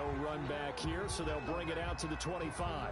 No run back here, so they'll bring it out to the 25.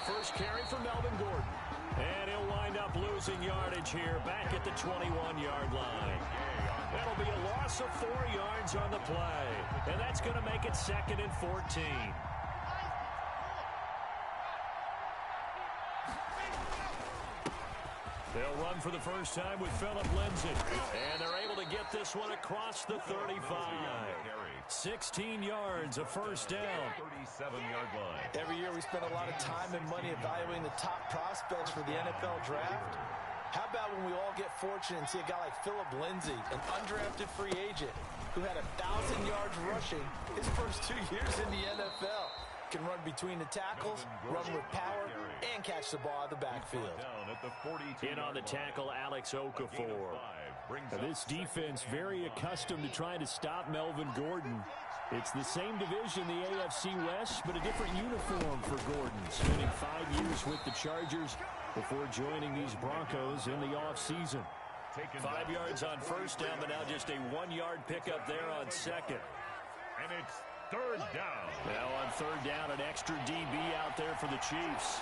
First carry for Melvin Gordon. And he'll wind up losing yardage here back at the 21-yard line. That'll be a loss of 4 yards on the play. And that's going to make it 2nd and 14. They'll run for the first time with Phillip Lindsay. And they're able to get this one across the 35. 16 yards, a first down. 37-yard line. Every year we spend a lot of time and money evaluating the top prospects for the NFL draft. How about when we all get fortunate and see a guy like Phillip Lindsay, an undrafted free agent who had 1,000 yards rushing his first 2 years in the NFL. Can run between the tackles, run with power, and catch the ball out of the backfield. In on the tackle, Alex Okafor. Now, this defense very accustomed to trying to stop Melvin Gordon. It's the same division, the AFC West, but a different uniform for Gordon. Spending 5 years with the Chargers before joining these Broncos in the offseason. 5 yards on first down, but now just a 1-yard pickup there on second. And it's third down. Now on third down, an extra DB out there for the Chiefs.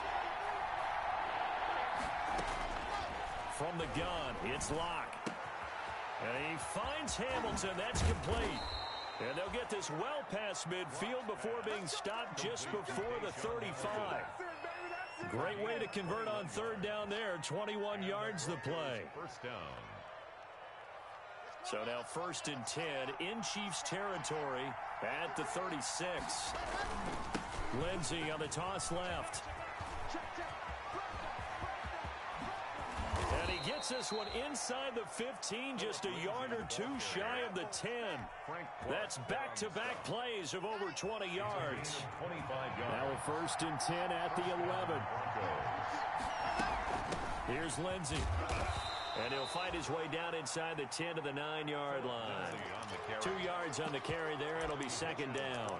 From the gun, it's Locke. And he finds Hamilton. That's complete. And they'll get this well past midfield before being stopped just before the 35. Great way to convert on third down there. 21 yards the play. First down. So now 1st and 10 in Chiefs territory at the 36. Lindsay on the toss left. And he gets this one inside the 15, just a yard or two shy of the 10. That's back-to-back plays of over 20 yards. Now a 1st and 10 at the 11. Here's Lindsay. And he'll find his way down inside the 10 to the 9-yard line. 2 yards on the carry there. It'll be 2nd down.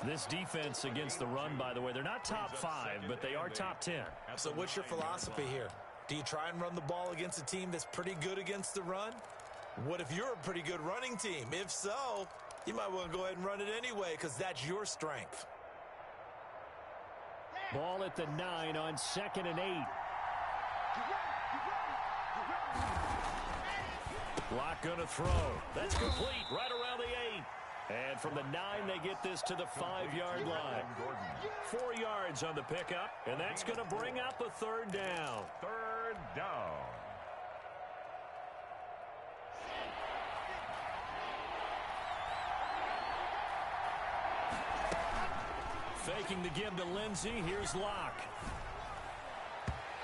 This defense against the run, by the way, they're not top 5, but they are top 10. So what's your philosophy here? Do you try and run the ball against a team that's pretty good against the run? What if you're a pretty good running team? If so, you might want to go ahead and run it anyway because that's your strength. Ball at the 9 on 2nd and 8. Locke going to throw. That's complete right around the 8. And from the 9, they get this to the 5-yard line. 4 yards on the pickup, and that's going to bring up a third down. Third down. Faking the give to Lindsay. Here's Locke.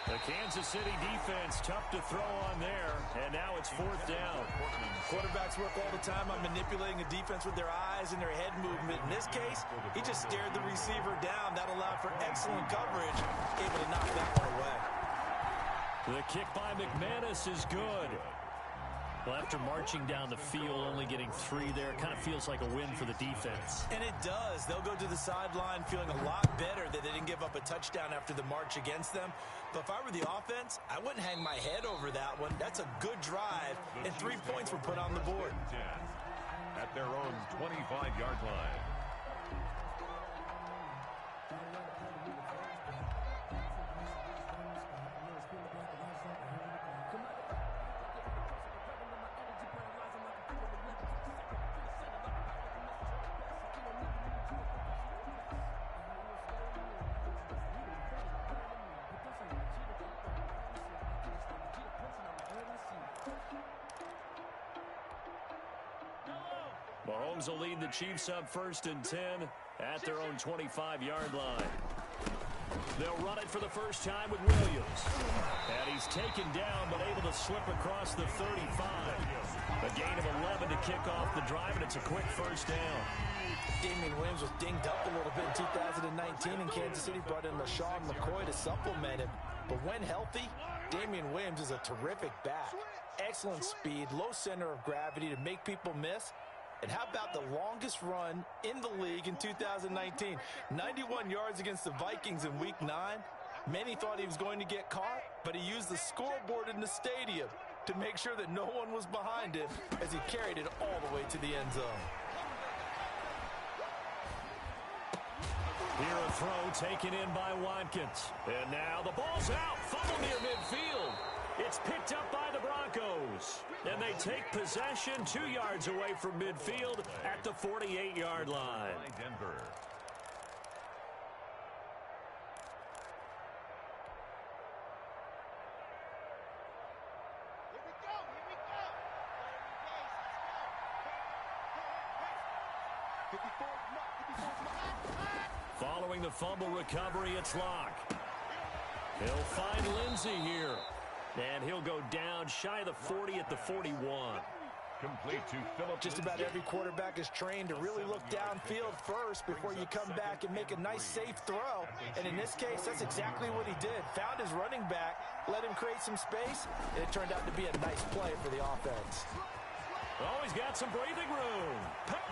The Kansas City defense tough to throw on there, and now it's 4th down. Quarterbacks work all the time on manipulating a defense with their eyes and their head movement. In this case, he just stared the receiver down. That allowed for excellent coverage, able to knock that one away. The kick by McManus is good. Well, after marching down the field, only getting 3 there, kind of feels like a win for the defense. And it does. They'll go to the sideline feeling a lot better that they didn't give up a touchdown after the march against them. But if I were the offense, I wouldn't hang my head over that one. That's a good drive, and 3 points were put on the board. At their own 25-yard line. Mahomes will lead the Chiefs up 1st and 10 at their own 25-yard line. They'll run it for the first time with Williams. And he's taken down, but able to slip across the 35. A gain of 11 to kick off the drive, and it's a quick first down. Damian Williams was dinged up a little bit in 2019, and Kansas City brought in LaShawn McCoy to supplement him. But when healthy, Damian Williams is a terrific back. Excellent speed, low center of gravity to make people miss. And how about the longest run in the league in 2019? 91 yards against the Vikings in Week 9. Many thought he was going to get caught, but he used the scoreboard in the stadium to make sure that no one was behind him as he carried it all the way to the end zone. Here a throw taken in by Watkins. And now the ball's out. Fumble near midfield. It's picked up by the Broncos. And they take possession 2 yards away from midfield at the 48-yard line. Denver. Following the fumble recovery, it's Locke. He'll find Lindsey here. And he'll go down shy of the 40 at the 41. Complete to Philip. Just about every quarterback is trained to really look downfield first before you come back and make a nice, safe throw. And in this case, that's exactly what he did. Found his running back, let him create some space, and it turned out to be a nice play for the offense. Oh, he's got some breathing room.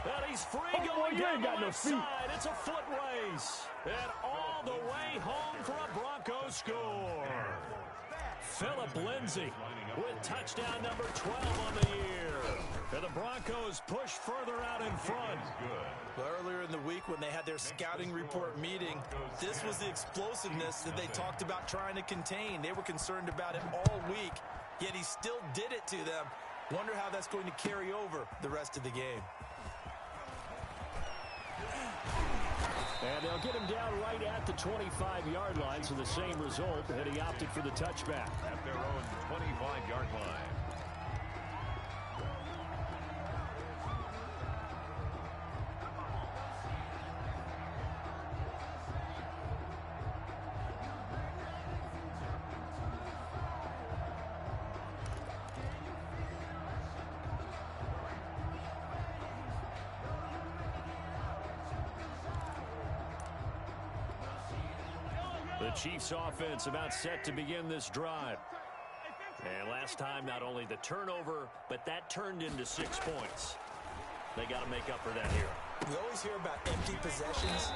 And he's free going down the left side. It's a foot race. And all the way home for a Broncos score. Philip Lindsey with touchdown number 12 on the year. And the Broncos push further out in front. Well, earlier in the week when they had their scouting report meeting, this was the explosiveness that they talked about trying to contain. They were concerned about it all week, yet he still did it to them. Wonder how that's going to carry over the rest of the game. And they'll get him down right at the 25-yard line, so the same result, and he opted for the touchback. At their own 25-yard line. The Chiefs offense about set to begin this drive. And last time, not only the turnover, but that turned into 6 points. They got to make up for that here. We always hear about empty possessions,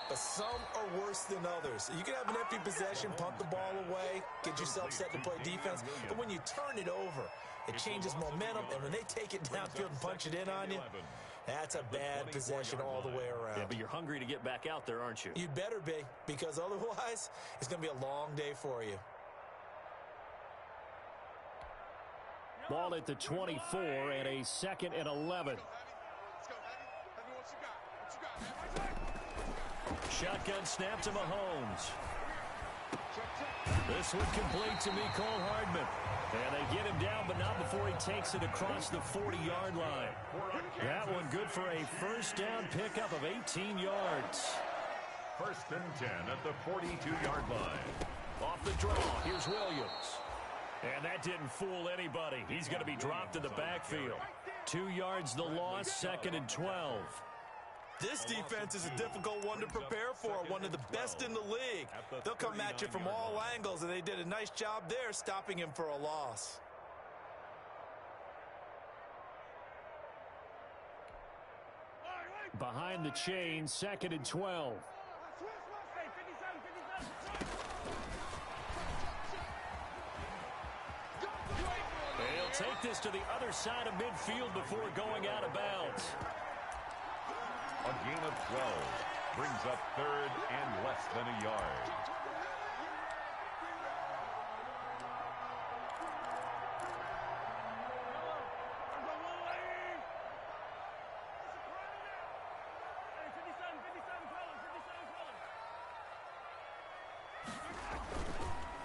but some are worse than others. You can have an empty possession, punt the ball away, get yourself set to play defense, but when you turn it over, it changes momentum, and when they take it downfield and punch it in on you, that's a bad possession all the way around. Yeah, but you're hungry to get back out there, aren't you? You'd better be, because otherwise, it's going to be a long day for you. Ball at the 24 and a 2nd and 11. Shotgun snap to Mahomes. This one complete to Mecole Hardman. And they get him down, but not before he takes it across the 40-yard line. That one good for a first down pickup of 18 yards. 1st and 10 at the 42-yard line. Off the draw, here's Williams. And that didn't fool anybody. He's going to be dropped in the backfield. 2 yards the loss, 2nd and 12. This defense is a difficult one to prepare for, one of the best in the league. They'll come at you from all angles, and they did a nice job there stopping him for a loss. Behind the chain, 2nd and 12. They'll take this to the other side of midfield before going out of bounds. A gain of 12 brings up 3rd and less than a yard.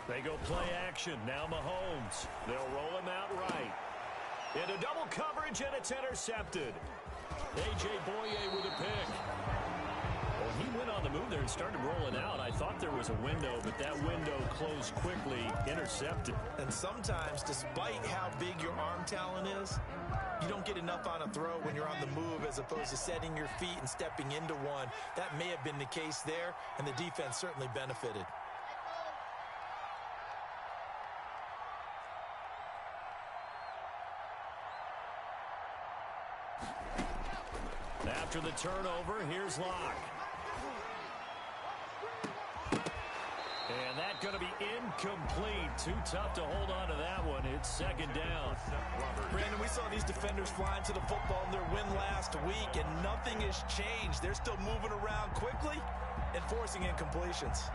They go play action. Now Mahomes. They'll roll him out right. Into double coverage, and it's intercepted. A.J. Boye with a pick. Well, he went on the move there and started rolling out. I thought there was a window, but that window closed quickly, intercepted. And sometimes, despite how big your arm talent is, you don't get enough on a throw when you're on the move as opposed to setting your feet and stepping into one. That may have been the case there, and the defense certainly benefited. After the turnover, here's Locke. And that's going to be incomplete. Too tough to hold on to that one. It's second down. Brandon, we saw these defenders flying to the football in their win last week, and nothing has changed. They're still moving around quickly and forcing incompletions.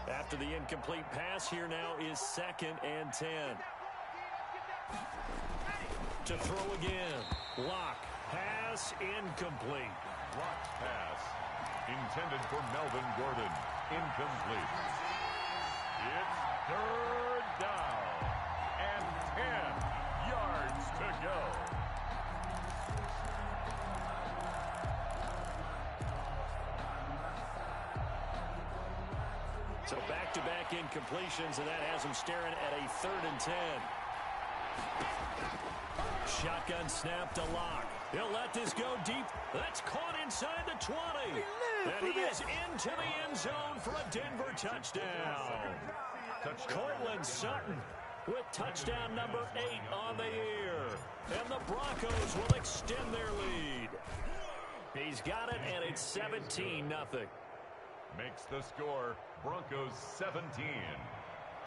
After the incomplete pass, here now is 2nd and 10. To throw again. Locke. Pass incomplete. Locke's pass intended for Melvin Gordon. Incomplete. It's 3rd down and 10 yards to go. So back-to-back incompletions, and that has him staring at a 3rd and 10. Shotgun snap to Locke. He'll let this go deep. That's caught inside the 20. And he is into the end zone for a Denver touchdown. Cortland Sutton with touchdown number 8 on the year. And the Broncos will extend their lead. He's got it, and it's 17-0. Makes the score Broncos 17,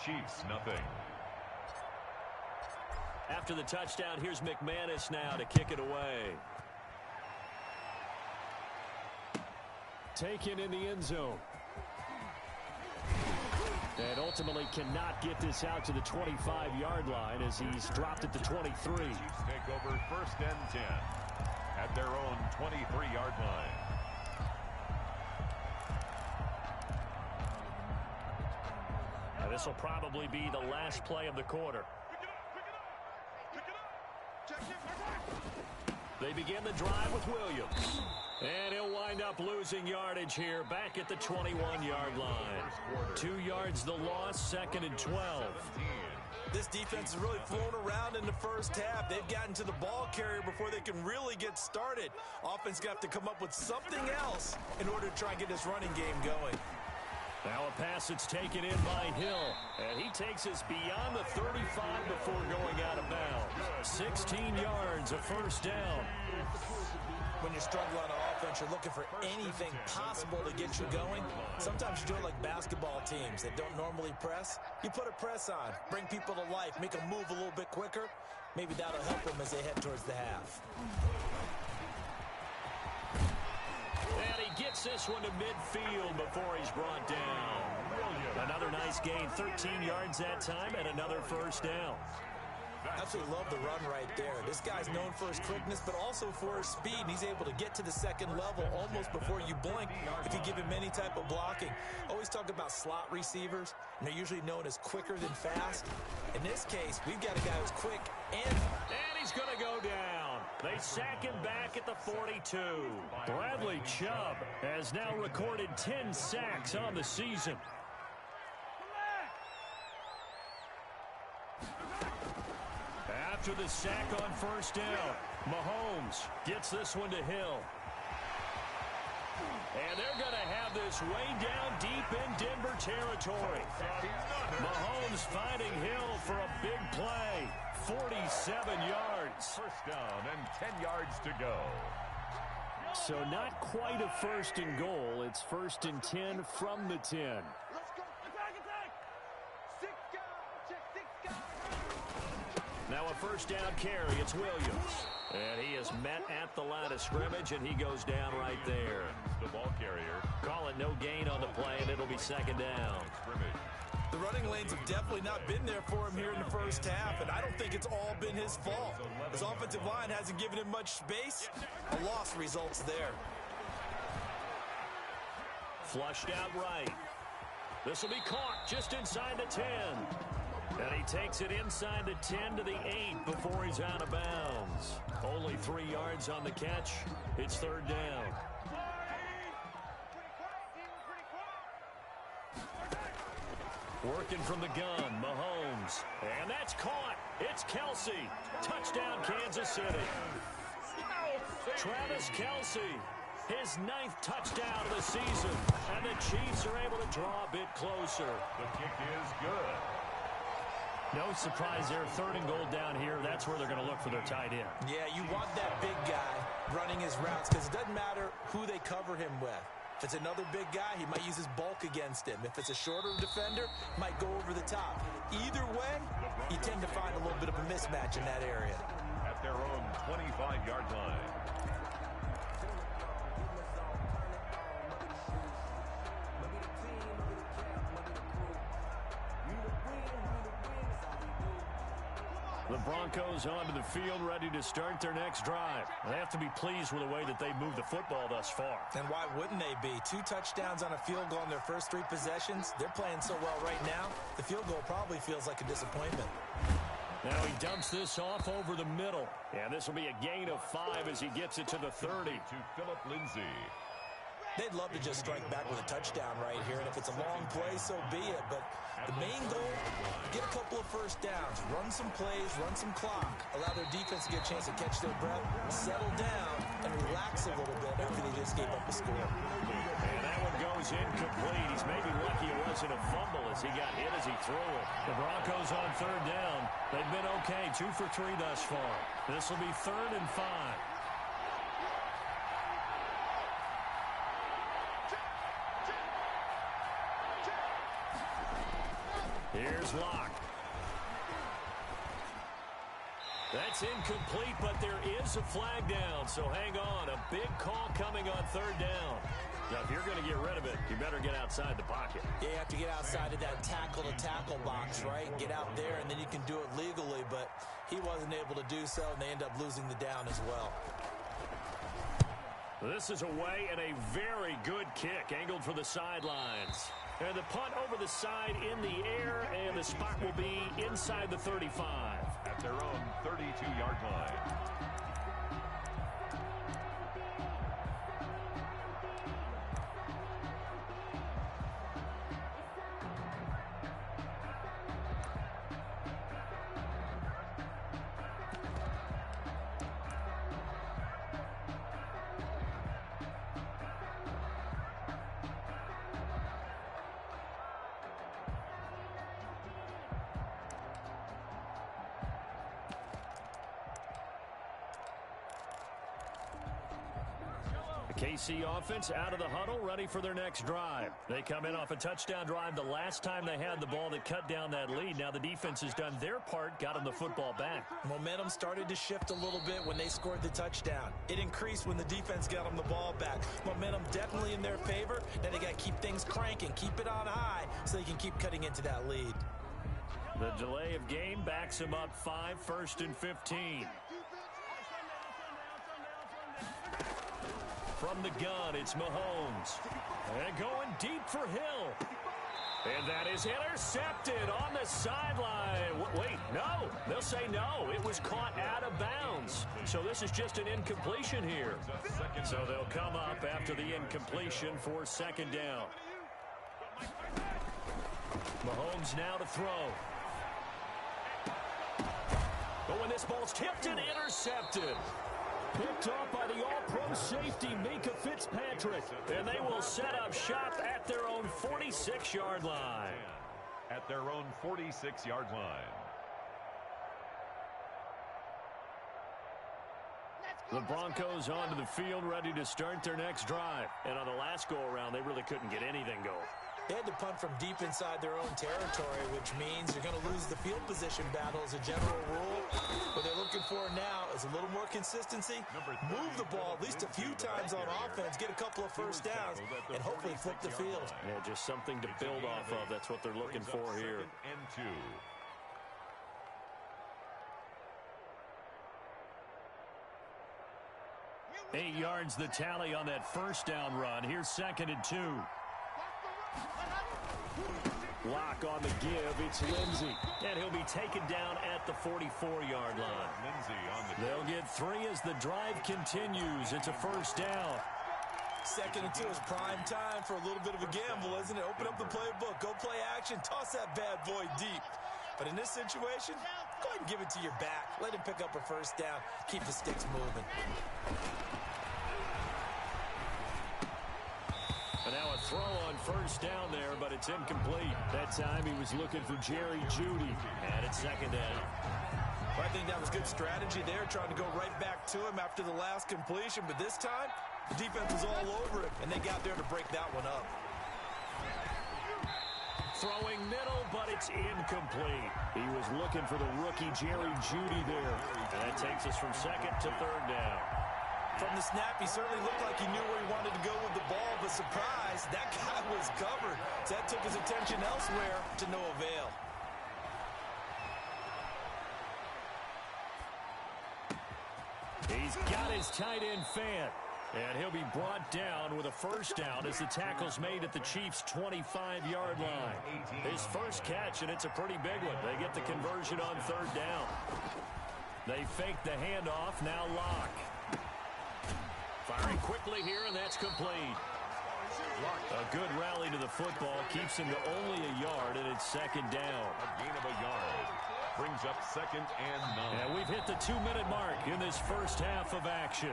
Chiefs nothing. After the touchdown, here's McManus now to kick it away. Taken in the end zone. And ultimately cannot get this out to the 25-yard line as he's dropped at the 23. Chiefs take over 1st and 10 at their own 23-yard line. This will probably be the last play of the quarter. They begin the drive with Williams. And he'll wind up losing yardage here back at the 21-yard line. 2 yards the loss, 2nd and 12. This defense has really flown around in the first half. They've gotten to the ball carrier before they can really get started. Offense got to come up with something else in order to try and get this running game going. Now a pass that's taken in by Hill, and he takes us beyond the 35 before going out of bounds. 16 yards, a 1st down. When you struggle on offense, you're looking for anything possible to get you going. Sometimes you do it like basketball teams that don't normally press. You put a press on, bring people to life, make them move a little bit quicker. Maybe that'll help them as they head towards the half. And he gets this one to midfield before he's brought down. Another nice gain, 13 yards that time, and another 1st down. Absolutely love the run right there. This guy's known for his quickness, but also for his speed. And he's able to get to the 2nd level almost before you blink if you give him any type of blocking. Always talk about slot receivers, and they're usually known as quicker than fast. In this case, we've got a guy who's quick and he's going to go down. They sack him back at the 42. Bradley Chubb has now recorded 10 sacks on the season. After the sack on 1st down, Mahomes gets this one to Hill. And they're going to have this way down deep in Denver territory. Mahomes finding Hill for a big play. 47 yards. 1st down and 10 yards to go. So not quite a 1st and goal. It's 1st and 10 from the 10. Now a 1st down carry. It's Williams. And he is met at the line of scrimmage, and he goes down right there. The ball carrier. Call it no gain on the play, and it'll be 2nd down. The running lanes have definitely not been there for him here in the first half, and I don't think it's all been his fault. His offensive line hasn't given him much space. A loss results there. Flushed out right. This will be caught just inside the 10. And he takes it inside the 10 to the 8 before he's out of bounds. Only 3 yards on the catch. It's third down. Working from the gun, Mahomes. And that's caught. It's Kelsey. Touchdown, Kansas City. Travis Kelsey, his 9th touchdown of the season. And the Chiefs are able to draw a bit closer. The kick is good. No surprise there. 3rd and goal down here. That's where they're going to look for their tight end. Yeah, you want that big guy running his routes because it doesn't matter who they cover him with. If it's another big guy, he might use his bulk against him. If it's a shorter defender, might go over the top. Either way, you tend to find a little bit of a mismatch in that area. At their own 25-yard line. The Broncos onto the field, ready to start their next drive. They have to be pleased with the way that they've moved the football thus far. And why wouldn't they be? 2 touchdowns on a field goal in their first 3 possessions. They're playing so well right now, the field goal probably feels like a disappointment. Now he dumps this off over the middle. And this will be a gain of 5 as he gets it to the 30. To Philip Lindsay. They'd love to just strike back with a touchdown right here, and if it's a long play, so be it. But the main goal, get a couple of first downs, run some plays, run some clock, allow their defense to get a chance to catch their breath, settle down, and relax a little bit after they just gave up a score. And that one goes incomplete. He's maybe lucky it wasn't a fumble as he got hit as he threw it. The Broncos on 3rd down. They've been okay, 2 for 3 thus far. This will be 3rd and 5. Here's Locke. That's incomplete, but there is a flag down, so hang on. A big call coming on 3rd down. Now, if you're going to get rid of it, you better get outside the pocket. Yeah, you have to get outside of that tackle-to-tackle box, right? Get out there, and then you can do it legally, but he wasn't able to do so, and they end up losing the down as well. This is away and a very good kick, angled for the sidelines. And the punt over the side in the air, and the spot will be inside the 35. At their own 32-yard line. KC offense out of the huddle, ready for their next drive. They come in off a touchdown drive the last time they had the ball that cut down that lead. Now the defense has done their part, got them the football back. Momentum started to shift a little bit when they scored the touchdown. It increased when the defense got them the ball back. Momentum definitely in their favor. Now they got to keep things cranking, keep it on high so they can keep cutting into that lead. The delay of game backs him up 5, 1st and 15. From the gun, it's Mahomes. And going deep for Hill. And that is intercepted on the sideline. Wait, no. They'll say no. It was caught out of bounds. So this is just an incompletion here. So they'll come up after the incompletion for 2nd down. Mahomes now to throw. But when this ball's tipped and intercepted. Picked off by the all-pro safety, Mika Fitzpatrick. And they will set up shop at their own 46-yard line. At their own 46-yard line. The Broncos onto the field, ready to start their next drive. And on the last go-around, they really couldn't get anything going. They had to punt from deep inside their own territory, which means you're going to lose the field position battle as a general rule. What they're looking for now is a little more consistency, move the ball at least a few times on offense, get a couple of first downs, and hopefully flip the field. Yeah, just something to build off of. That's what they're looking for here. 8 yards the tally on that first down run. Here's 2nd and 2. Lock on the give. It's Lindsey. And he'll be taken down at the 44-yard line. They'll get 3 as the drive continues. It's a first down. 2nd and 2 is prime time for a little bit of a gamble, isn't it? Open up the playbook. Go play action. Toss that bad boy deep. But in this situation, go ahead and give it to your back. Let him pick up a first down. Keep the sticks moving. And now a throw on first down there, but it's incomplete. That time he was looking for Jerry Jeudy. And it's 2nd down. Well, I think that was good strategy there, trying to go right back to him after the last completion. But this time, the defense was all over it, and they got there to break that one up. Throwing middle, but it's incomplete. He was looking for the rookie Jerry Jeudy there. And that takes us from 2nd to 3rd down. From the snap, he certainly looked like he knew where he wanted to go with the ball, but surprise, that guy was covered. So that took his attention elsewhere to no avail. He's got his tight end Fant. And he'll be brought down with a first down as the tackle's made at the Chiefs' 25-yard line. His first catch, and it's a pretty big one. They get the conversion on 3rd down. They fake the handoff, now Lock. Firing quickly here, and that's complete. A good rally to the football keeps him to only a yard, and it's 2nd down. A gain of a yard. Brings up 2nd and 9. And we've hit the 2-minute mark in this first half of action.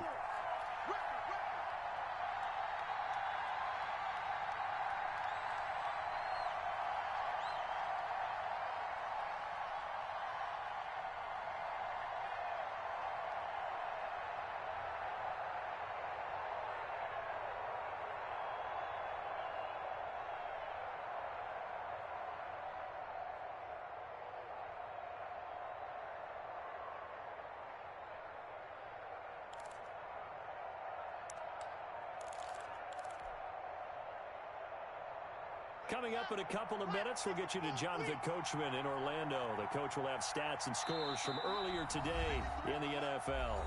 Coming up in a couple of minutes, we'll get you to Jonathan Coachman in Orlando. The coach will have stats and scores from earlier today in the NFL.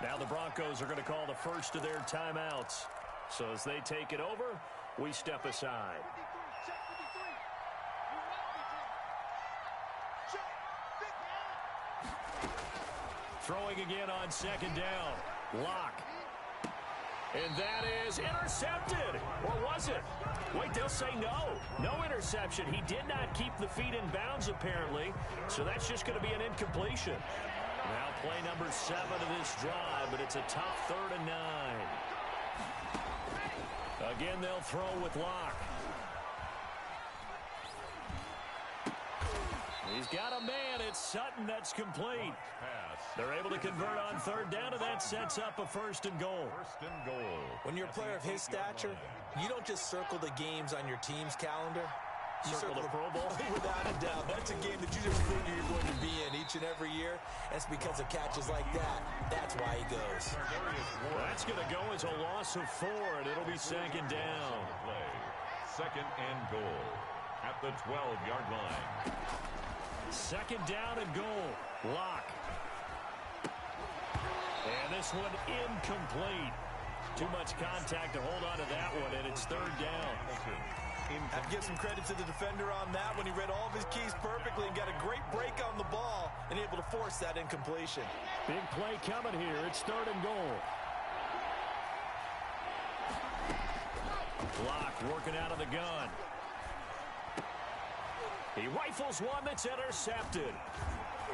Now the Broncos are going to call the first of their timeouts. So as they take it over, we step aside. Throwing again on 2nd down. Lock. And that is intercepted. Or was it? Wait, they'll say no. No interception. He did not keep the feet in bounds, apparently. So that's just going to be an incompletion. Now play number 7 of this drive, but it's a tough 3rd and 9. Again, they'll throw with Lock. He's got a man. It's Sutton. That's complete. They're able to convert on 3rd down, and that sets up a 1st and goal. When you're a player of his stature, you don't just circle the games on your team's calendar. You circle the Pro Bowl? Without a doubt. That's a game that you just figure you're going to be in each and every year. And it's because of catches like that. That's why he goes. Well, that's going to go as a loss of 4, and it'll be 2nd down. 2nd and goal at the 12-yard line. 2nd down and goal. Lock. And this one incomplete. Too much contact to hold on to that one, and it's 3rd down. I have to give some credit to the defender on that when he read all of his keys perfectly and got a great break on the ball and able to force that incompletion. Big play coming here. It's 3rd and goal. Lock working out of the gun. He rifles one that's intercepted.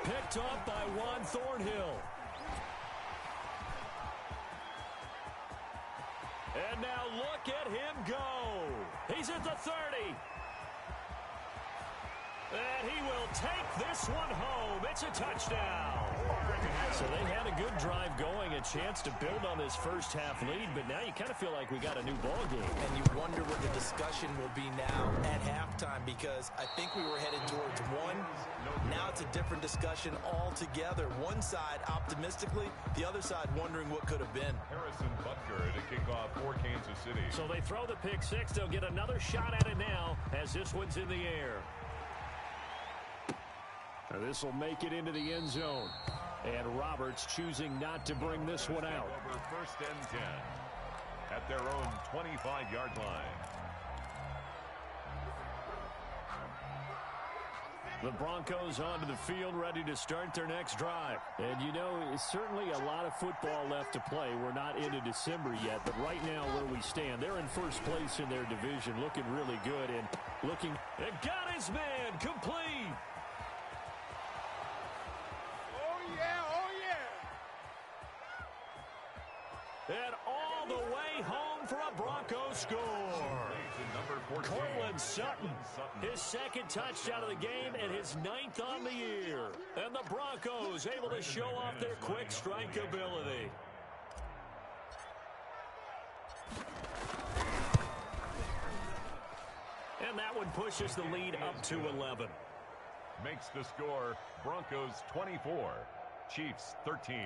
Picked up by Juan Thornhill. And now look at him go. He's at the 30. And he will take this one home. It's a touchdown. So they had a good drive going, a chance to build on this first half lead, but now you kind of feel like we got a new ball game. And you wonder what the discussion will be now at halftime, because I think we were headed towards one. Now it's a different discussion altogether. One side optimistically, the other side wondering what could have been. Harrison Butker to kick off for Kansas City. So they throw the pick six. They'll get another shot at it now as this one's in the air. This will make it into the end zone. And Roberts choosing not to bring this one out. Over first and 10 at their own 25-yard line. The Broncos onto the field, ready to start their next drive. And, you know, it's certainly a lot of football left to play. We're not into December yet, but right now where we stand, they're in first place in their division, looking really good and looking. It got his man complete. And all the way home for a Broncos score. Cortland Sutton, his second touchdown of the game and his 9th on the year. And the Broncos able to show off their quick strike ability. And that one pushes the lead up to 11. Makes the score Broncos 24, Chiefs 13.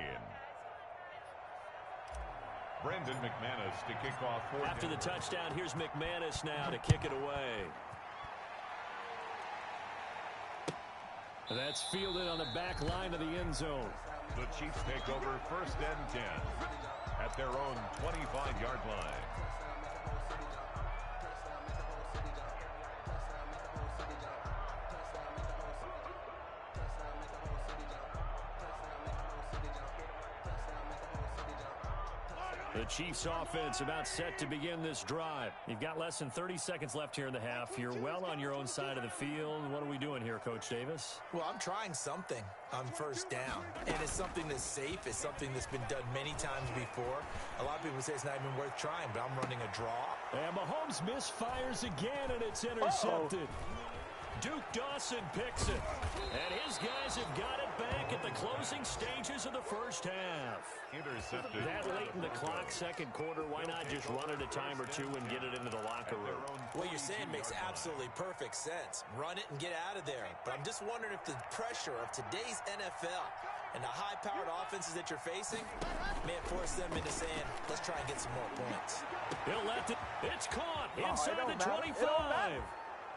Brandon McManus to kick off for after the touchdown. Here's McManus now to kick it away. That's fielded on the back line of the end zone. The Chiefs take over first and 10 at their own 25-yard line. The Chiefs offense about set to begin this drive. You've got less than 30 seconds left here in the half. You're well on your own side of the field. What are we doing here, Coach Davis? Well, I'm trying something on first down. And it's something that's safe. It's something that's been done many times before. A lot of people say it's not even worth trying, but I'm running a draw. And Mahomes misfires again, and it's intercepted. Duke Dawson picks it. And his guys have got it back at the closing stages of the first half. Intercepted. That late in the clock, second quarter, why not just run it a time or two and get it into the locker room? What you're saying makes absolutely perfect sense. Run it and get out of there. But I'm just wondering if the pressure of today's NFL and the high-powered offenses that you're facing may force them into saying, let's try and get some more points. He'll let it. It's caught inside the 25.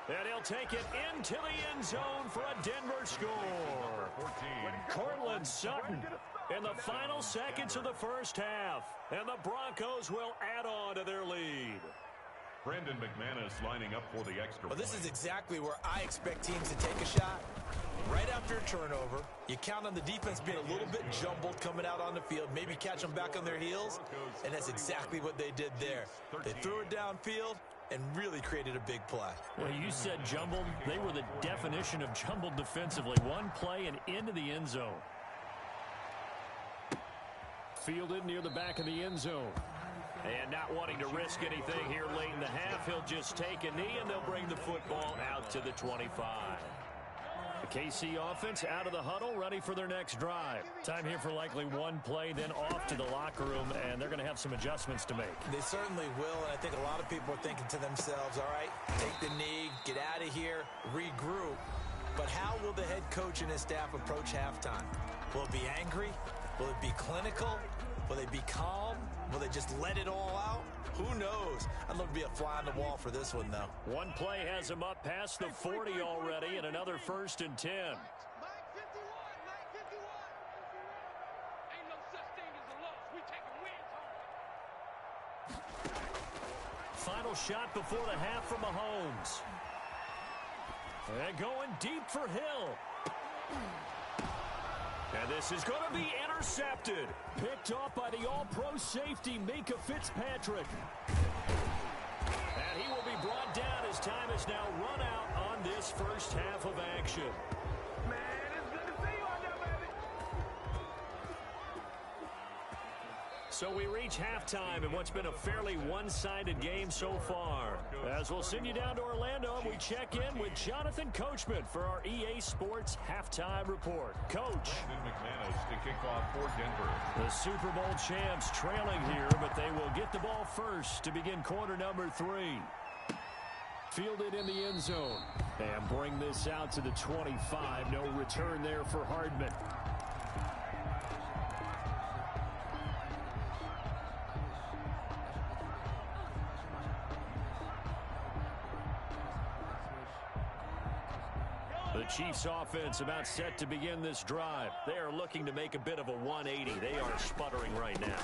And he'll take it into the end zone for a Denver score. Cortland Sutton in the final seconds of the first half. And the Broncos will add on to their lead. Brandon McManus lining up for the extra Well, this point. is exactly where I expect teams to take a shot. Right after a turnover, you count on the defense being a little bit jumbled coming out on the field, maybe catch them back on their heels, and that's exactly what they did there. They threw it downfield and really created a big play. Well, you said jumbled. They were the definition of jumbled defensively. One play and into the end zone. Fielded near the back of the end zone. And not wanting to risk anything here late in the half, he'll just take a knee and they'll bring the football out to the 25. The KC offense out of the huddle, ready for their next drive. Time here for likely one play, then off to the locker room, and they're going to have some adjustments to make. They certainly will, and I think a lot of people are thinking to themselves, all right, take the knee, get out of here, regroup. But how will the head coach and his staff approach halftime? Will it be angry? Will it be clinical? Will they be calm? Will they just let it all out? Who knows? I'd love to be a fly on the wall for this one, though. One play has him up past the 40 already, and another first and 10. Final shot before the half from Mahomes. And going deep for Hill. And this is going to be intercepted. Picked off by the all-pro safety, Minkah Fitzpatrick. And he will be brought down as time is now run out on this first half of action. Man, it's good to see you out there, baby. So we reach halftime in what's been a fairly one-sided game so far. As we'll send you down to Orlando, we check in with Jonathan Coachman for our EA Sports Halftime Report. Coach. McManus to kick off for Denver. The Super Bowl champs trailing here, but they will get the ball first to begin quarter number 3. Fielded in the end zone. And bring this out to the 25. No return there for Hardman. The Chiefs offense about set to begin this drive. They are looking to make a bit of a 180. They are sputtering right now.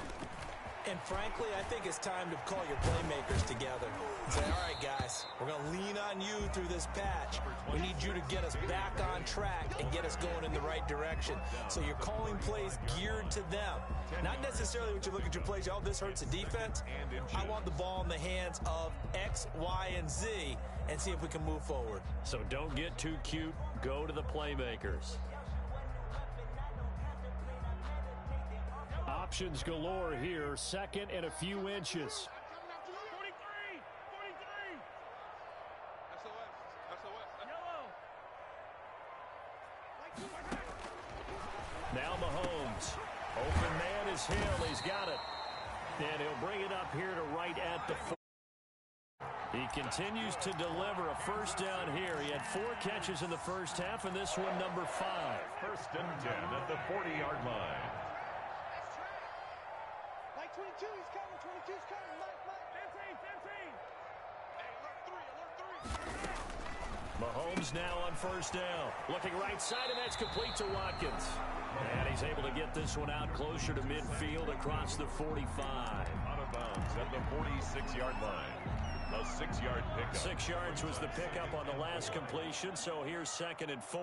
And frankly, I think it's time to call your playmakers together and say, all right, guys, we're going to lean on you through this patch. We need you to get us back on track and get us going in the right direction. So you're calling plays geared to them. Not necessarily when you look at your plays, oh, this hurts the defense. I want the ball in the hands of X, Y, and Z and see if we can move forward. So don't get too cute. Go to the playmakers. Options galore here. Second and a few inches. 43. Now Mahomes. Open man is Hill. He's got it. And he'll bring it up here to right at the 4. He continues to deliver a first down here. He had 4 catches in the first half, and this one number 5. First and 10 at the 40-yard line. 22, he's coming. 22's coming. Mike. 15. Mahomes now on first down. Looking right side, and that's complete to Watkins. And he's able to get this one out closer to midfield across the 45. Out of bounds at the 46-yard line. A 6-yard pickup. 6 yards was the pickup on the last completion, so here's second and 4.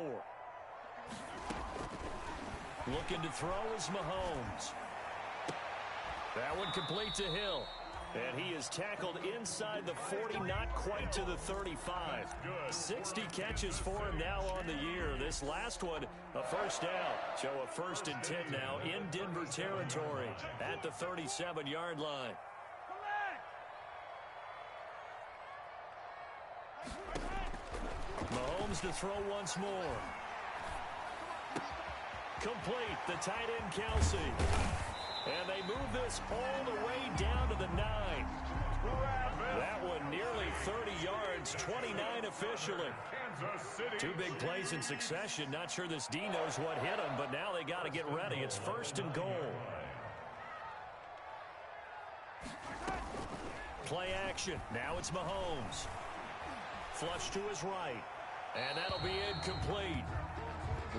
Looking to throw is Mahomes. That one complete to Hill. And he is tackled inside the 40, not quite to the 35. 60 catches for him now on the year. This last one, a first down. So a first and 10 now in Denver territory at the 37-yard line. Mahomes to throw once more. Complete. The tight end, Kelsey. And they move this all the way down to the 9. That one nearly 30 yards, 29 officially. 2 big plays in succession. Not sure this D knows what hit him, but now they got to get ready. It's first and goal. Play action. Now it's Mahomes. Flush to his right. And that'll be incomplete.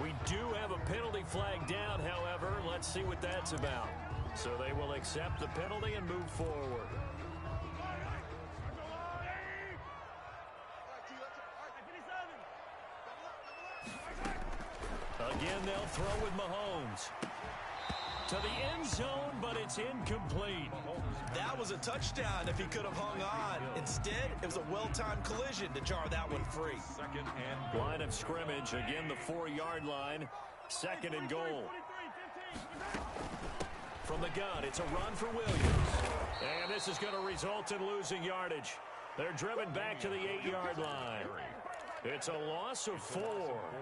We do have a penalty flag down, however. Let's see what that's about. So they will accept the penalty and move forward. Again, they'll throw with Mahomes. To the end zone, but it's incomplete. That was a touchdown if he could have hung on. Instead, it was a well-timed collision to jar that one free. Second and goal. Line of scrimmage, again the 4-yard line. Second and goal. From the gun, it's a run for Williams. And this is going to result in losing yardage. They're driven back to the 8-yard line. It's a loss of 4.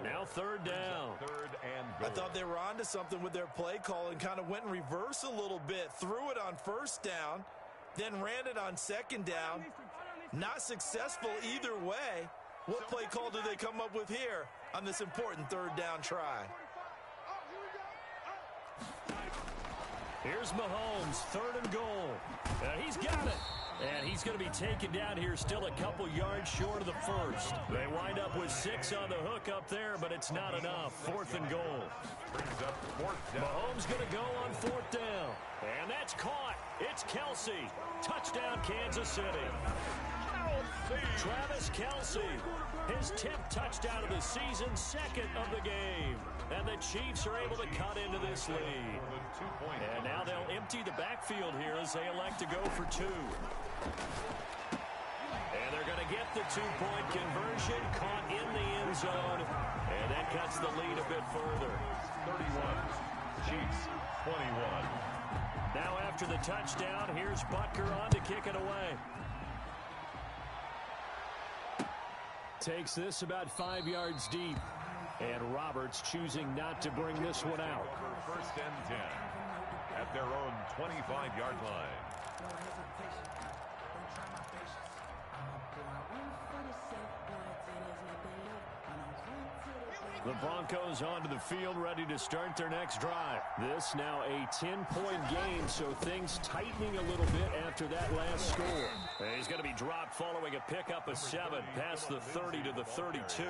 Now third down. Third and goal. I thought they were onto something with their play call and kind of went in reverse a little bit. Threw it on first down, then ran it on second down. Not successful either way. What play call do they come up with here on this important third down try? Here's Mahomes, third and goal. He's got it. And he's going to be taken down here still a couple yards short of the first. They wind up with 6 on the hook up there, but it's not enough. Fourth and goal. Brings up fourth down. Mahomes going to go on fourth down. And that's caught. It's Kelsey. Touchdown, Kansas City. Travis Kelsey, his 10th touchdown of the season, second of the game. And the Chiefs are able to cut into this lead. And now they'll empty the backfield here as they elect to go for 2. And they're going to get the 2-point conversion, caught in the end zone. And that cuts the lead a bit further. 31, Chiefs 21. Now after the touchdown, here's Butker on to kick it away. Takes this about 5 yards deep. And Roberts choosing not to bring this one out. First and 10 at their own 25-yard line. The Broncos onto the field, ready to start their next drive. This now a 10-point game, so things tightening a little bit after that last score. He's going to be dropped following a pickup of 7 past the 30 to the 32.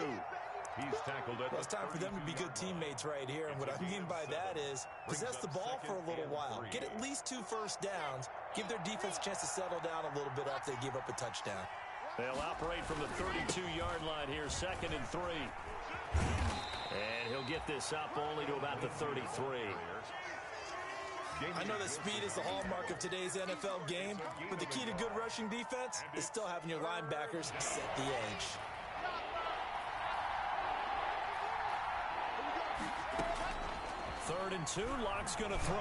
He's tackled it. Well, it's time for them to be good teammates right here. And what I mean by that is possess the ball for a little while. Get at least 2 first downs. Give their defense a chance to settle down a little bit after they give up a touchdown. They'll operate from the 32-yard line here, 2nd and 3. And he'll get this up only to about the 33. I know that speed is the hallmark of today's NFL game, but the key to good rushing defense is still having your linebackers set the edge. Third and 2, Locke's going to throw.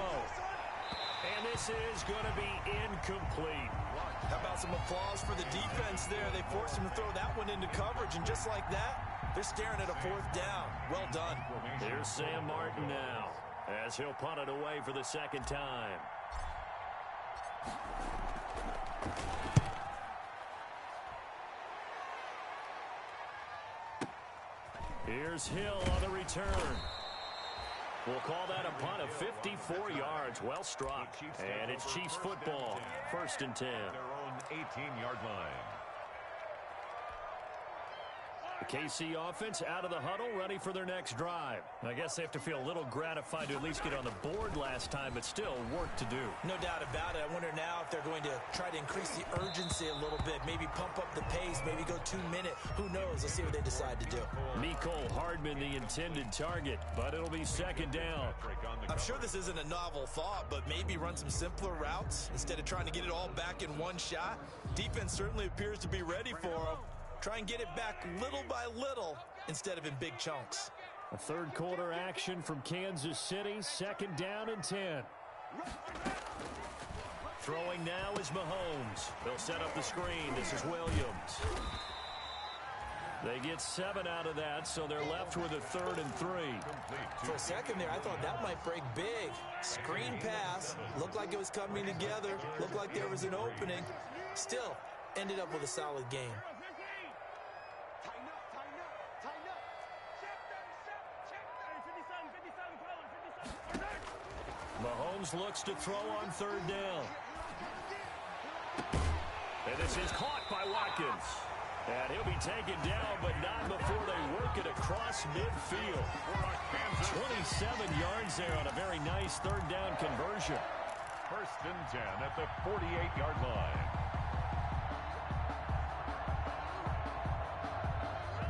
And this is going to be incomplete. How about some applause for the defense there? They forced him to throw that one into coverage, and just like that, they're staring at a 4th down. Well done. Here's Sam Martin now, as he'll punt it away for the 2nd time. Here's Hill on the return. We'll call that a punt of 54 yards. Well struck. And it's Chiefs football. 1st and 10. Their own 18-yard line. The KC offense out of the huddle, ready for their next drive. I guess they have to feel a little gratified to at least get on the board last time, but still work to do. No doubt about it. I wonder now if they're going to try to increase the urgency a little bit, maybe pump up the pace, maybe go 2-minute. Who knows? Let's see what they decide to do. Mecole Hardman, the intended target, but it'll be 2nd down. I'm sure this isn't a novel thought, but maybe run some simpler routes instead of trying to get it all back in one shot. Defense certainly appears to be ready for them. Try and get it back little by little instead of in big chunks. A 3rd quarter action from Kansas City. 2nd down and 10. Throwing now is Mahomes. They'll set up the screen. This is Williams. They get 7 out of that, so they're left with a 3rd and 3. For a second there, I thought that might break big. Screen pass. Looked like it was coming together. Looked like there was an opening. Still, ended up with a solid game. Mahomes looks to throw on 3rd down. And this is caught by Watkins. And he'll be taken down, but not before they work it across midfield. 27 yards there on a very nice 3rd down conversion. 1st and 10 at the 48-yard line.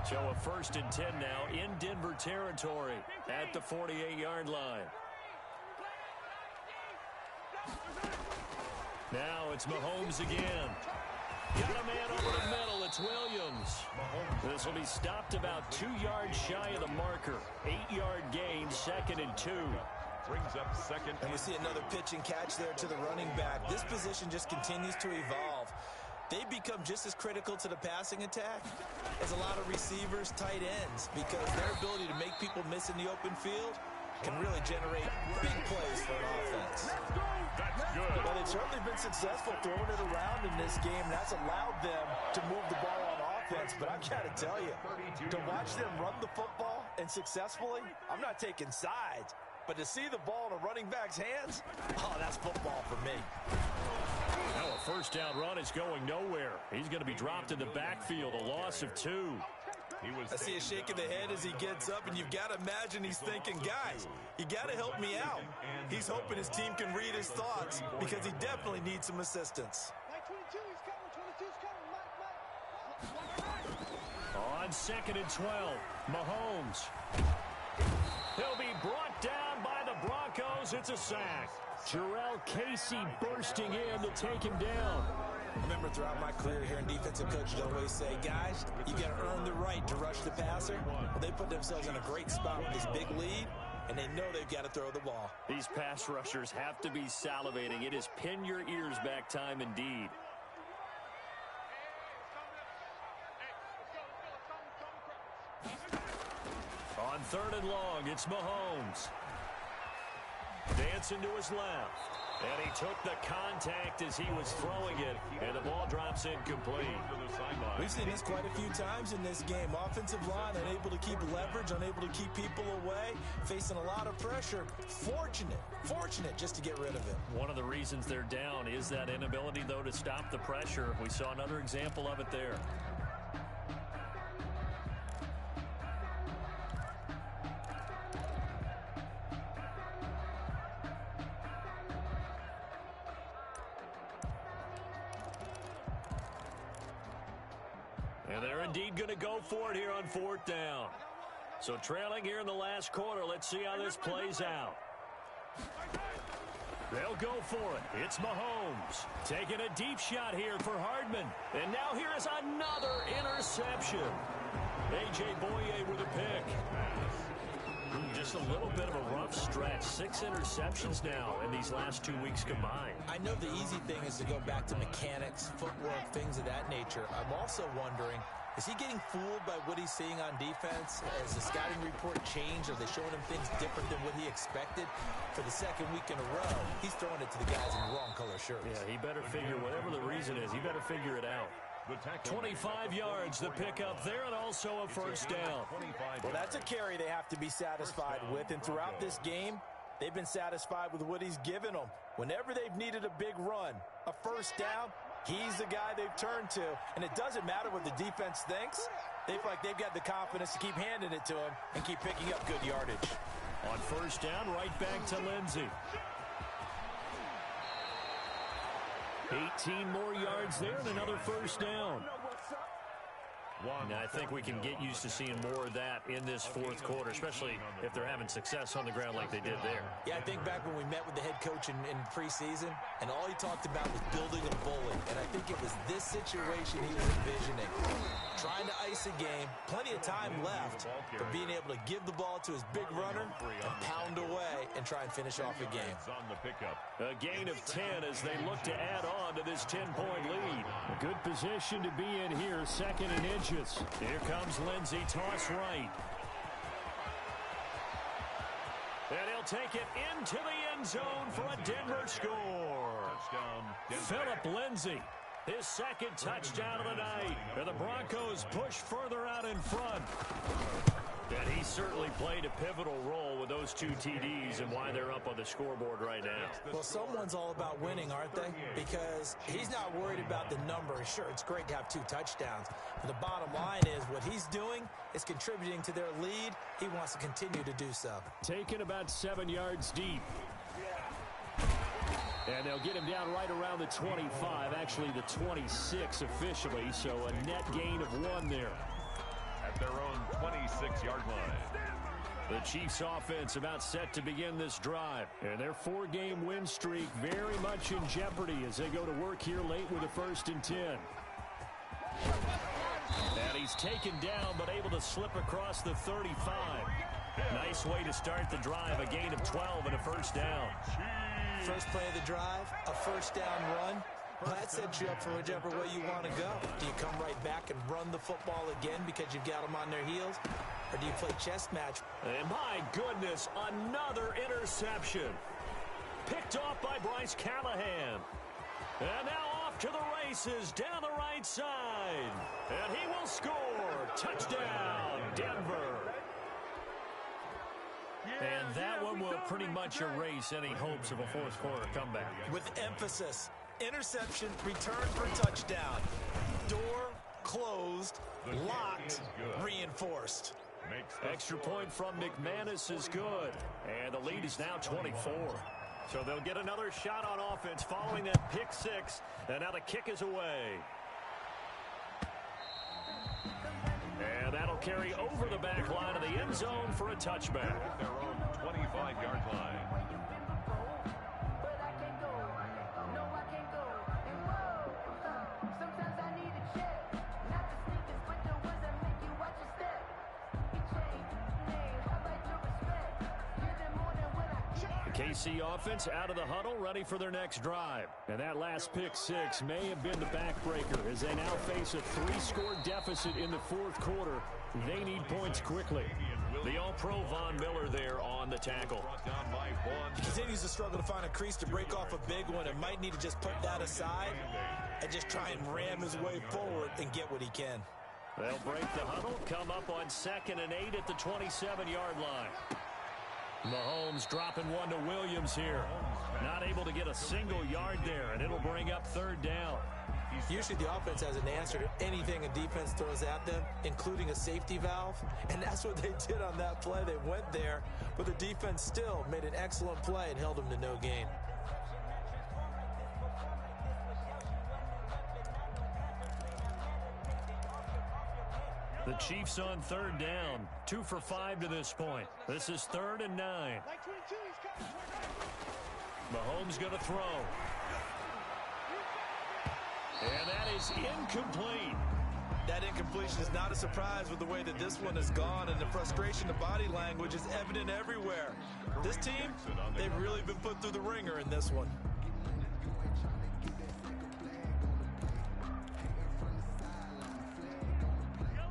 So a 1st and 10 now in Denver territory at the 48-yard line. Now it's Mahomes again. Got a man over the middle. It's Williams. This will be stopped about 2 yards shy of the marker. 8-yard gain, 2nd and 2. Brings up 2nd. And we see another pitch and catch there to the running back. This position just continues to evolve. They become just as critical to the passing attack as a lot of receivers, tight ends, because their ability to make people miss in the open field can really generate big plays for an offense. That's good. Well, they've certainly been successful throwing it around in this game. That's allowed them to move the ball on offense. But I've got to tell you, to watch them run the football and successfully, I'm not taking sides. But to see the ball in a running back's hands, oh, that's football for me. Now a 1st down run is going nowhere. He's going to be dropped in the backfield, a loss of 2. I see a shake of the head as he gets up, and you've got to imagine he's thinking, guys, you got to help me out. He's hoping his team can read his thoughts because he definitely needs some assistance. On 2nd and 12, Mahomes. He'll be brought down by the Broncos. It's a sack. Jarrell Casey bursting in to take him down. Remember, throughout my career here in defensive coaches, I always say, guys, you got to earn the right to rush the passer. Well, they put themselves in a great spot with this big lead, and they know they've got to throw the ball. These pass rushers have to be salivating. It is pin your ears back time indeed. On 3rd and long, it's Mahomes. Dancing to his left. And he took the contact as he was throwing it, and the ball drops incomplete. We've seen this quite a few times in this game. Offensive line unable to keep leverage, unable to keep people away, facing a lot of pressure. Fortunate just to get rid of it. One of the reasons they're down is that inability, though, to stop the pressure. We saw another example of it there. And they're indeed going to go for it here on 4th down. So trailing here in the last quarter, let's see how this plays out. They'll go for it. It's Mahomes taking a deep shot here for Hardman. And now here is another interception. A.J. Boye with a pick. Just a little bit of a rough stretch. 6 interceptions now in these last 2 weeks combined. I know the easy thing is to go back to mechanics, footwork, things of that nature. I'm also wondering, is he getting fooled by what he's seeing on defense? Has the scouting report changed? Are they showing him things different than what he expected? For the 2nd week in a row, he's throwing it to the guys in the wrong color shirts. Yeah, he better figure, whatever the reason is, he better figure it out. 25 yards, the pickup there, and also a 1st down. Well, that's a carry they have to be satisfied with, and throughout this game, they've been satisfied with what he's given them. Whenever they've needed a big run, a 1st down, he's the guy they've turned to, and it doesn't matter what the defense thinks. They feel like they've got the confidence to keep handing it to him and keep picking up good yardage. On 1st down, right back to Lindsey. 18 more yards there and another 1st down. Now, I think we can get used to seeing more of that in this 4th quarter, especially if they're having success on the ground like they did there. Yeah, I think back when we met with the head coach in preseason, and all he talked about was building a bully. And I think it was this situation he was envisioning. Trying to ice a game, plenty of time left, but being able to give the ball to his big runner and pound away and try and finish off a game. A gain of 10 as they look to add on to this 10-point lead. A good position to be in here, 2nd and inches. Here comes Lindsey, toss right. And he'll take it into the end zone for a Denver score. Philip Lindsey, his 2nd touchdown of the night. And the Broncos push further out in front. And he certainly played a pivotal role with those 2 TDs and why they're up on the scoreboard right now. Well, someone's all about winning, aren't they? Because he's not worried about the number. Sure, it's great to have 2 touchdowns. But the bottom line is what he's doing is contributing to their lead. He wants to continue to do so. Taken about 7 yards deep. And they'll get him down right around the 25, actually the 26 officially, so a net gain of 1 there. At their own 26-yard line. The Chiefs offense about set to begin this drive. And their 4-game win streak very much in jeopardy as they go to work here late with a 1st and 10. And he's taken down but able to slip across the 35. Nice way to start the drive, a gain of 12 and a 1st down. First play of the drive, a 1st down run. Well, that sets you up for whichever way you want to go. Do you come right back and run the football again because you've got them on their heels? Or do you play chess match? And my goodness, another interception. Picked off by Bryce Callahan. And now off to the races down the right side. And he will score. Touchdown, Denver. And that one will pretty much erase any hopes of a 4th quarter comeback. With emphasis. Interception, return for touchdown. Door closed, locked, reinforced. Extra point from McManus is good. And the lead is now 24. So they'll get another shot on offense following that pick 6. And now the kick is away. And that'll carry over the back line of the end zone for a touchback. At their own 25-yard line. KC offense out of the huddle, ready for their next drive. And that last pick six may have been the backbreaker as they now face a 3-score deficit in the fourth quarter. They need points quickly. The All-Pro Von Miller there on the tackle. He continues to struggle to find a crease to break off a big one and might need to just put that aside and just try and ram his way forward and get what he can. They'll break the huddle, come up on 2nd and 8 at the 27-yard line. Mahomes dropping one to Williams here. Not able to get a single yard there, and it'll bring up 3rd down. Usually the offense has an answer to anything a defense throws at them, including a safety valve, and that's what they did on that play. They went there, but the defense still made an excellent play and held them to no gain. The Chiefs on 3rd down. 2 for 5 to this point. This is 3rd and 9. Like 22, he's coming. Mahomes going to throw. And that is incomplete. That incompletion is not a surprise with the way that this one has gone, and the frustration, the body language is evident everywhere. This team, they've really been put through the ringer in this one.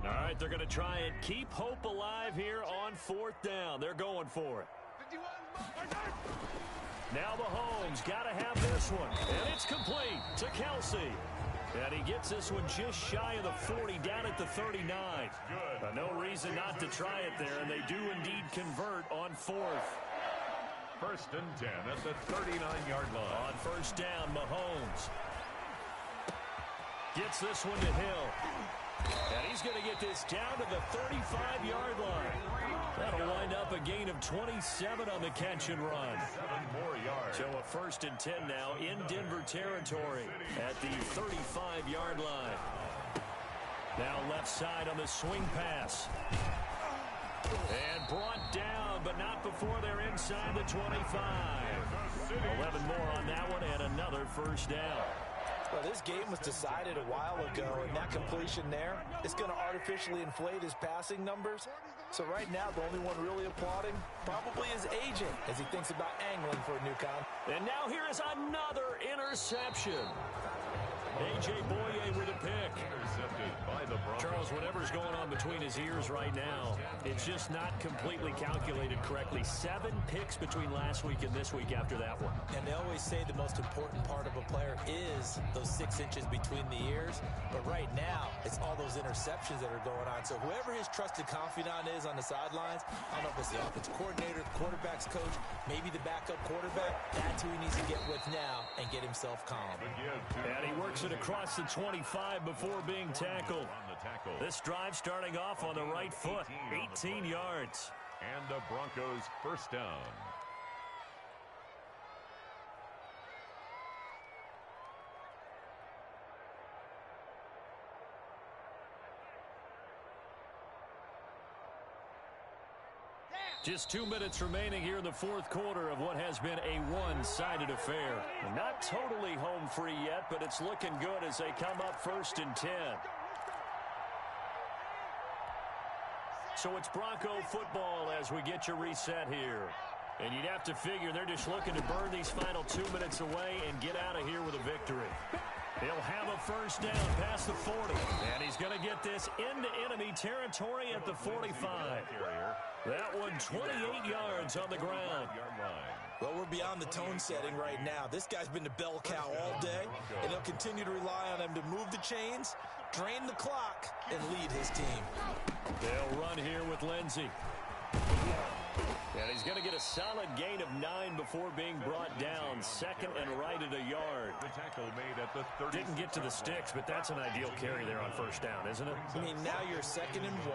All right, they're going to try and keep hope alive here on 4th down. They're going for it. Now Mahomes got to have this one, and it's complete to Kelsey. And he gets this one just shy of the 40, down at the 39. No reason not to try it there, and they do indeed convert on 4th. 1st and 10 at the 39-yard line. On 1st down, Mahomes gets this one to Hill. And he's going to get this down to the 35-yard line. That'll wind up a gain of 27 on the catch and run. 7 more yards. So a 1st and 10 now in Denver territory at the 35-yard line. Now left side on the swing pass. And brought down, but not before they're inside the 25. 11 more on that one and another 1st down. Well, this game was decided a while ago, and that completion there is going to artificially inflate his passing numbers. So right now, the only one really applauding probably his agent as he thinks about angling for a new contract. And now here is another interception. A.J. Boye with a pick. Intercepted by the Broncos. Charles, whatever's going on between his ears right now, it's just not completely calculated correctly. 7 picks between last week and this week after that one. And they always say the most important part of a player is those 6 inches between the ears. But right now, it's all those interceptions that are going on. So whoever his trusted confidant is on the sidelines, I don't know if it's the offensive coordinator, the quarterback's coach, maybe the backup quarterback, that's who he needs to get with now and get himself calm. And he works it across the 25 before being tackled. This drive starting off on the right foot, 18 yards. And the Broncos 1st down. Just 2 minutes remaining here in the fourth quarter of what has been a one-sided affair. Not totally home free yet, but it's looking good as they come up 1st and 10. So it's Bronco football as we get your reset here. And you'd have to figure they're just looking to burn these final 2 minutes away and get out of here with a victory. He'll have a 1st down past the 40. And he's going to get this into enemy territory at the 45. That one 28 yards on the ground. Well, we're beyond the tone setting right now. This guy's been the bell cow all day, and he'll continue to rely on him to move the chains, drain the clock, and lead his team. They'll run here with Lindsey. And he's going to get a solid gain of 9 before being brought down. 2nd and right at a yard. The tackle made at the 30. Didn't get to the sticks, but that's an ideal carry there on 1st down, isn't it? I mean, now you're 2nd and 1.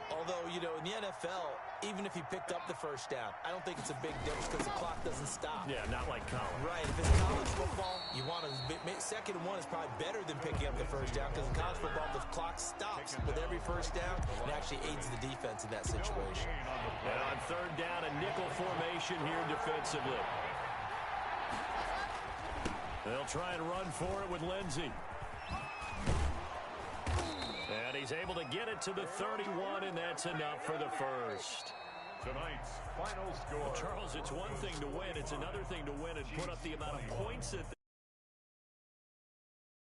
Although, you know, in the NFL, even if he picked up the 1st down, I don't think it's a big difference because the clock doesn't stop. Yeah, not like college. Right. If it's college football, you want to 2nd and 1 is probably better than picking up the 1st down because in college football, the clock stops with every 1st down and actually aids the defense in that situation. And on 3rd down, a nickel formation here defensively. They'll try and run for it with Lindsey. And he's able to get it to the 31, and that's enough for the 1st. Tonight's final score. Charles, it's one thing to win. It's another thing to win and put up the amount of points that